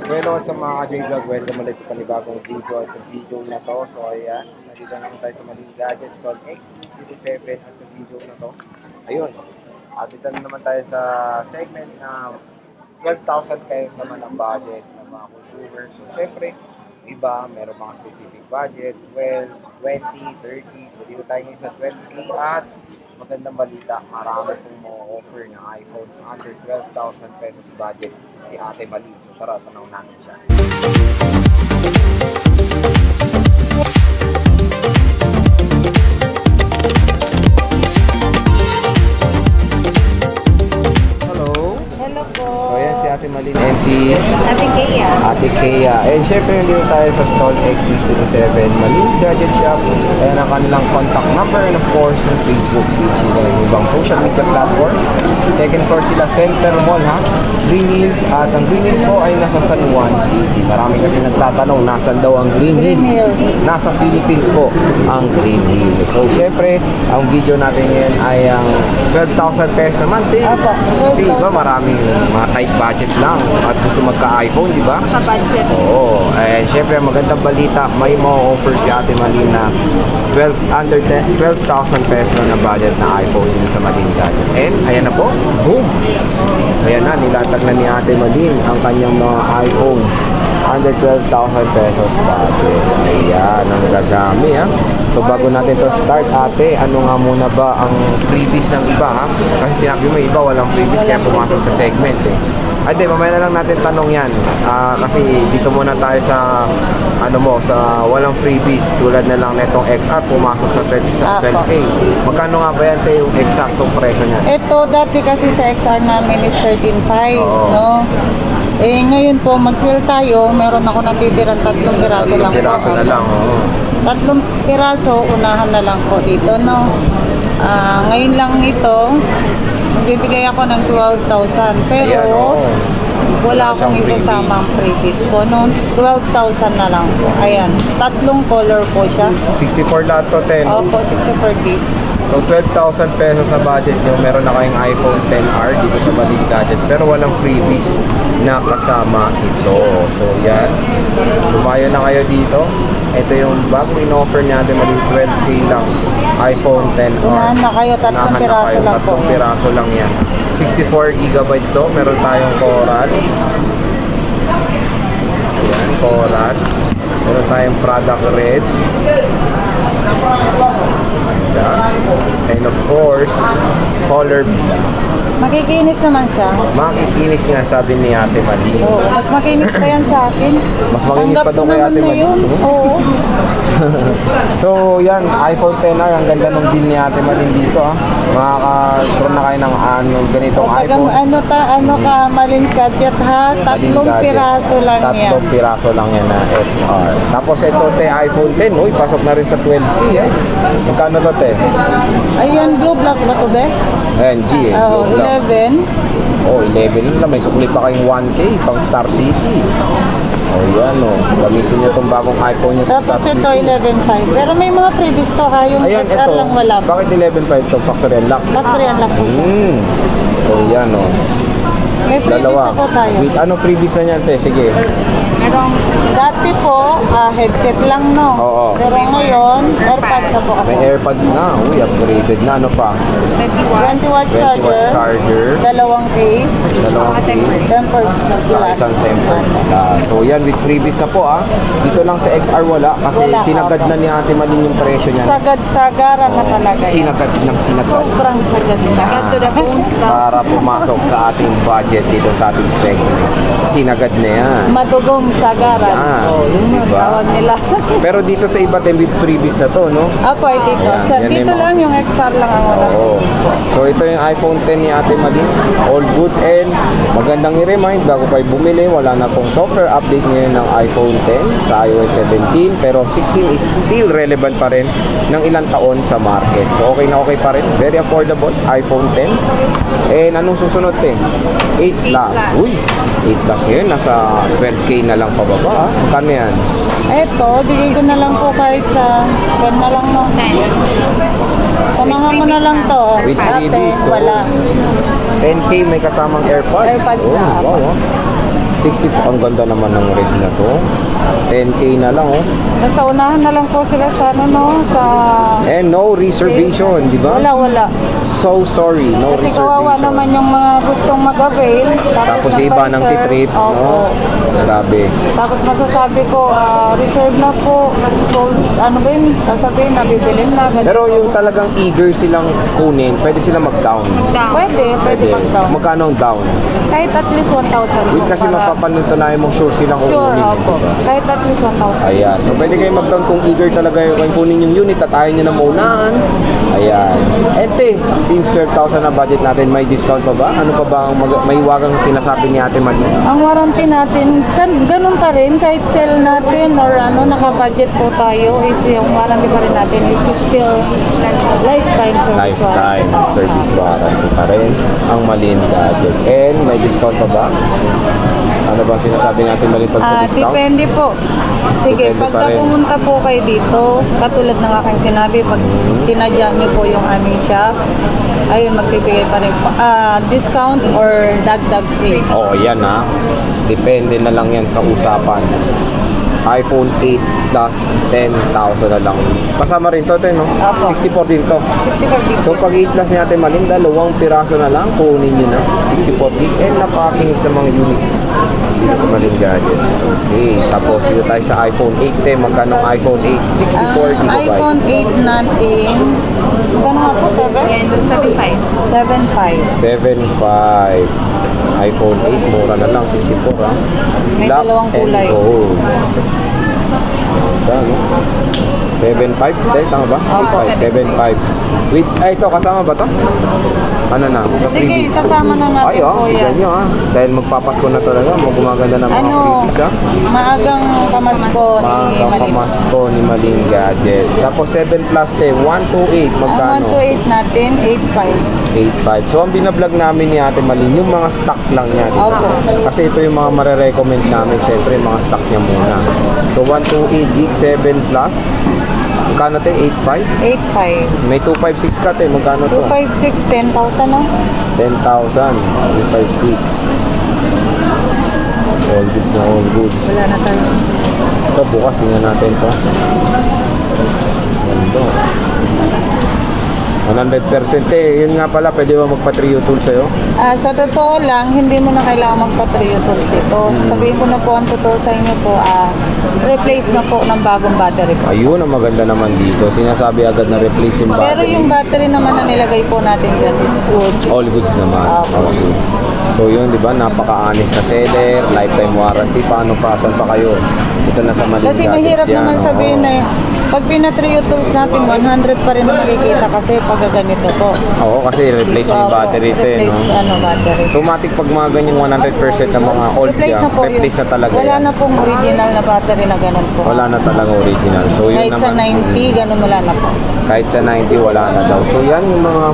So hello sa mga ka-J-Vlog, welcome ulit sa panibagong video at sa video na to. So ayan, nandito naman tayo sa Maling Gadgets called XE07 at sa video na to. Ayun, at dito na naman tayo sa segment na 12,000 pesos naman ang budget ng mga consumers. So syempre, iba, meron mga specific budget, 12, 20, 30. So dito tayo ngayon sa 12K at magandang balita, marami pong offer ng iPhones under 12,000 pesos budget si Ate Malin. So tara, tanong natin siya. Hello po. So ayan si Ate Malin and si Ate Kea. Ate Kea. And syempre nandito tayo sa stall XE07 Malin Gadget Shop. Ayan ang kanilang contact number and of course yung Facebook page nila, yung ibang social media platforms. Second floor sila, Center Mall ha. Green Hills. At ang Green Hills po ay nasa San Juan City. Marami kasi nagtatanong, nasan daw ang Green Hills? Nasa Philippines po ang Green Hills. So syempre, ang video natin ngayon ay ang 12,000 pesos a month. Kasi iba maraming mga tight budget lang at gusto magka-iPhone, di ba? Budget. Oo. And syempre, magandang balita, may ma-offer si Ate Malin na 12,000 pesos na budget na iPhone dito sa Maling Gadgets. And ayan na po, boom! Ayan na, nilatag na ni Ate Malin ang kanyang mga iPhones under 12,000 pesos budget. Ayan, ang gagami ha. So bago natin to start, ate, ano nga muna ba ang freebies ng iba ha? Kasi sinabi mo iba walang freebies kaya pumasok sa segment eh. Ate, mamaya na lang natin tanong yan. Kasi dito muna tayo sa sa walang freebies tulad na lang netong XR pumasok sa 12K. Magkano nga ba yan te, yung eksaktong presyo niya? Ito dati kasi sa XR namin is 13.5, no? Eh ngayon po mag-sale tayo, meron ako natitirang 3 piraso lang po. Piraso na lang, oo. 3 piraso, unahan na lang po dito, no? Ngayon lang ito, bibigay ako ng 12,000. Pero, Ayan, wala akong isasamang freebies po, no? 12,000 na lang po. Ayan, 3 color po siya. 64 lahat to, 10. Opo, 64 gig. So 12,000 pesos sa budget nyo, meron na kayong iPhone XR dito sa Maling Gadgets pero walang freebies na kasama ito. So yan, lumayo na kayo dito. Ito yung bagong in-offer natin, Maling 12K lang, iPhone XR. Unahan na kayo, 3 piraso lang po. 3 piraso lang yan. 64 gigabytes to, meron tayong Coral. Ayan, Coral. Meron tayong product red. And of course, color black. Makikinis naman siya. Makikinis nga sabi ni Ate Malin. Oo, mas makinis pa yan sa akin. Mas makinis pa daw kay Ate Malin. Oo. So yan, iPhone XR, ang ganda ng deal ni Ate Malin dito ha. Makaka-tron na kayo ng ganitong iPhone. Ano ka, Maling Gadget ha? 3 piraso lang yan. 3 piraso lang yan na XR. Tapos ito te, iPhone 10, uy, pasok na rin sa 12K eh. Magkano to te? Ayan, blue black ba to be? Ayan, G eh. Oh, 11. Oh, 11 lang. May sukli pa kayong 1K pang Star City. Oh, yan o. Gamitin nyo itong bagong iPhone nyo sa Star Tapos City. ito 11.5. Pero may mga freebies to ha. Yung Ayan, XR ito. lang wala. Bakit 11.5 to? Factory unlock. Factory unlock po siya. So, yan o. May freebies na po tayo. Anong freebies na niyan, te? Sige. Dati po, headset lang no. Oo. Pero ngayon, AirPods na po kasi. May AirPods na. Uy, upgraded na. Ano pa? 20 watts 20 watts charger. Dalawang case. Dalawang case. Tempered glass. Isang tempered glass. So yan, with freebies na po Dito lang sa XR wala kasi Wala, sinagad na ni Ate Malin yung presyo niyan. Sagad-sagaran na talaga yan. Sinagad ng sinagad. Sobrang sagad na. Para pumasok sa ating budget dito sa ating segment. Sinagad na yan. Madugong sagaran. Yan. Yung Diba? tawag nila. Pero dito sa iba, with freebies na to, no? Apo, dito. Ayan, yan Dito yung lang yung XR lang ang wala. Oo. So ito yung iPhone 10 ni Ate Malin. All goods and magandang i-remind bago kayo bumili, wala na pong software update ngayon ng iPhone 10 sa iOS 17 pero 16 is still relevant pa rin ng ilang taon sa market. So okay na okay pa rin. Very affordable, iPhone 10. And anong susunod 8 plus. Uy, 8 plus ngayon, nasa 12K na lang pababa. Magkano yan? Eto, bigay ko na lang po kahit sa 10 na lang no. Samahan mo na lang to. With Ate, freebies, so wala. 10K may kasamang AirPods. AirPods na. Wow, 60 po. Ang ganda naman ng red na to. 10K na lang, oh. Nasa unahan na lang po sila sa ano, no? Sa... And no reservation, di ba? Wala. So sorry, no Kasi reservation. kawawa naman yung mga gustong mag-avail. Tapos iba ng nagpa-reserve. titrip, no? Opo. Grabe. Tapos masasabi ko, reserve na po, sold, ano ba yun, sasabihin, nabibilin na, ganun. Pero yung talagang eager silang kunin, pwede sila mag-down. Pwede mag-down. Magkano ang down? Kahit at least 1,000 po. Wait, kasi mapapanutunayan mong sure silang Sure, kukunin. opo. Kahit at least 1,000. Ayan. So, pwede kayo mag-down kung eager talaga yung kunin yung unit at ayaw nyo na maunahan. Ayan. Ente, since 12,000 na budget natin, may discount pa ba? Ano pa ba ang may wagang sinasabi ni Ate Mali? Ang warranty natin, ganun pa rin, kahit sell natin or ano, naka-budget po tayo, is yung warranty pa rin natin is still lifetime service Lifetime warranty. service warranty pa rin ang Malin Gadgets. And may discount pa ba? Ano ba sinasabi natin Malin pag sa discount? Depende po. Sige, Depende pagka pa rin. pumunta po kayo dito, katulad ng aking sinabi, pag sinadya niyo po yung aming shop, ayun, magbibigay pa rin po. Discount or dagdag free. Oo, yan ha. Depende na lang yan sa usapan. iPhone 8 plus 10,000 na lang. Kasama rin to, no? Apo. 64 din to. 64 gig. So pag 8 plus natin Malin, dalawang piraso na lang, kunin nyo na. 64 gig and napakakingis ng mga units dito sa Malin Gadgets. Okay, tapos dito tayo sa iPhone 8. Magkano ang iPhone 8? 64 gigabytes. iPhone 8 natin, magkano nga po? 7.5. 7.5 iPhone 8, mura na lang, 64 ha. May Black dalawang kulay. and gold. Ganda, no? 7.5? Tama ba? Opo. 7.5. With, ito, kasama ba to? Ano na? Sa Sige, freebies. sasama na natin Ay, po yan. tignan nyo ha. Dahil magpapasko na talaga, gumaganda ng mga freebies ha. Maagang pamasko ni Mga Malin. pamasko ni Malin Gadgets. Tapos 7 plus 10, 128, Ang magkano? 128 natin, 8.5. 8.5. So, ang binablog namin ni Ate Malin, yung mga stock lang niya. Diba? Opo. Kasi ito yung mga marirecommend namin. Siyempre, yung mga stock niya muna. So, 128 gig, 7 plus. Magkano tayo? 8.5? 8.5. May 256 ka tayo. Magkano to? 256, 10,000 no? 10,000. 256. All goods na all goods. Wala na tayo. Ito, bukas. Tingnan natin to. Ganda. 100% eh. Yun nga pala, pwede ba magpa-trio tool sa'yo? Sa totoo lang, hindi mo na kailangan magpa-trio tools dito. Sabihin ko na po ang totoo sa inyo po, replace na po ng bagong battery po. Ayun, ang maganda naman dito. Sinasabi agad na replace yung battery. Pero yung battery naman na nilagay po natin dyan is good. All goods naman. Opo. All goods. So yun, di ba? Napaka-honest na seller, lifetime warranty. Paano pa? Saan pa kayo? Ito na sa Malin Kasi Gadgets mahirap yan, naman oo. sabihin na pag pina-trio tools natin, 100 pa rin na makikita kasi pag ganito po. Oo, kasi replace yung Opo, battery ito eh. replace, No? battery. So matik pag mga ganyang 100% ng mga old Replace na po replace na talaga Wala yan. na pong original na battery na ganun po. Wala na talaga original. So yun Kahit sa naman. 90, ganun wala na po. Kahit sa 90, wala na daw. So yan yung mga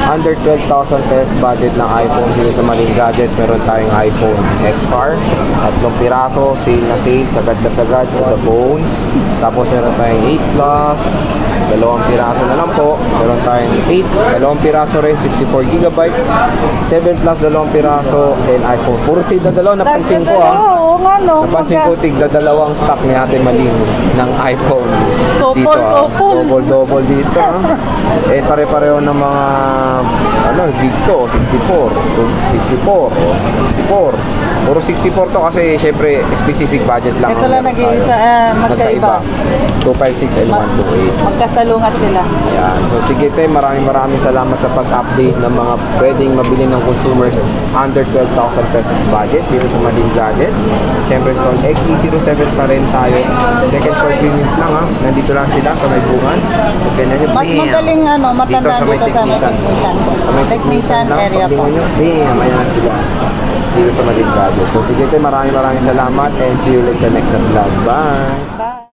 under 12,000 pesos budget ng iPhone sila sa Malin Gadgets. Meron tayong iPhone XR, 3 piraso, sale na sale, sagad na sagad, to the bones. Tapos meron tayong 8 Plus, 2 piraso na lang po. Meron tayong 8, 2 piraso rin, 64 gigabytes, 7 Plus, 2 piraso, and iPhone. Puro tigda dalawa, napansin ko ha. Oo nga no. Napansin ko tigda dalawang stock ni Ate Malin ng iPhone dito ha. Double dito ha. Eh pare-pareho ng mga gig to, 64, 64, 64. Puro 64 to kasi syempre specific budget lang. Ito lang ang meron nag-iisa, tayo. magkaiba. 256 and 128. Magkasalungat sila. Ayan. So sige te, maraming salamat sa pag-update ng mga pwedeng mabili ng consumers under 12,000 pesos budget dito sa Malin Gadgets. Siyempre stall XE07 pa rin tayo. Second floor premiums lang ha. Nandito lang sila sa may bungan. Ganyan nyo. Mas Bam! madaling matanda dito sa may technician po. Sa may Technician lang, area po. paglingon nyo, bam! Ayan na sila. Dito sa Malin Gadgets. So sige te, maraming salamat and see you ulit sa next na vlog. Bye!